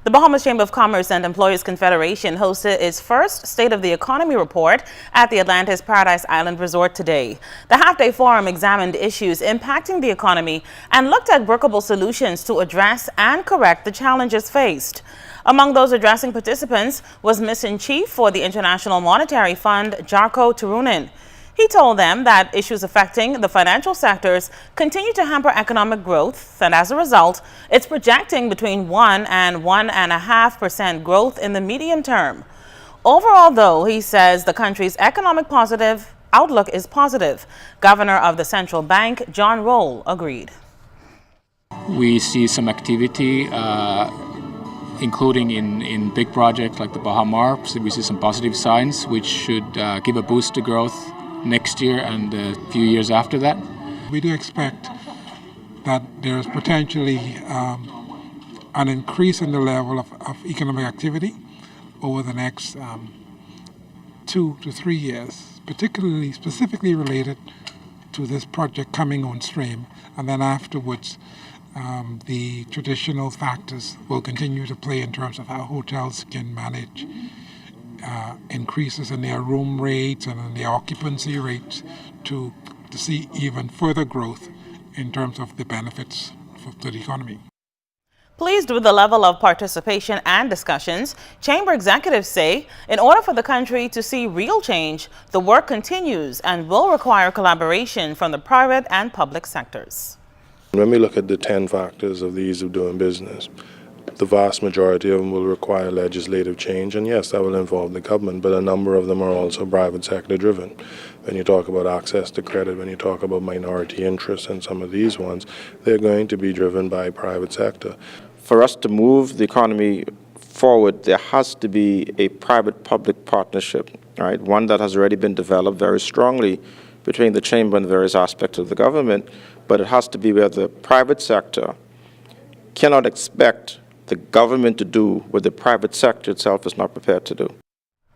The Bahamas Chamber of Commerce and Employers Confederation hosted its first State of the Economy report at the Atlantis Paradise Island Resort today. The half-day forum examined issues impacting the economy and looked at workable solutions to address and correct the challenges faced. Among those addressing participants was Mission-Chief for the International Monetary Fund, Jarko Turunen. He told them that issues affecting the financial sectors continue to hamper economic growth, and as a result, it's projecting between 1 and 1.5% growth in the medium term. Overall, though, he says the country's economic outlook is positive. Governor of the Central Bank, John Rolle, agreed. We see some activity, including in big projects like the Bahamas. We see some positive signs, which should give a boost to growth next year and a few years after that. We do expect that there is potentially an increase in the level of economic activity over the next 2 to 3 years, specifically related to this project coming on stream, and then afterwards the traditional factors will continue to play in terms of how hotels can manage increases in their room rates and in their occupancy rates to see even further growth in terms of the benefits to the economy. Pleased with the level of participation and discussions, Chamber executives say in order for the country to see real change, the work continues and will require collaboration from the private and public sectors. When we look at the 10 factors of the ease of doing business, the vast majority of them will require legislative change, and yes, that will involve the government, but a number of them are also private sector driven. When you talk about access to credit, when you talk about minority interests and some of these ones, they're going to be driven by private sector. For us to move the economy forward, there has to be a private-public partnership, right? One that has already been developed very strongly between the Chamber and various aspects of the government, but it has to be where the private sector cannot expect the government to do what the private sector itself is not prepared to do.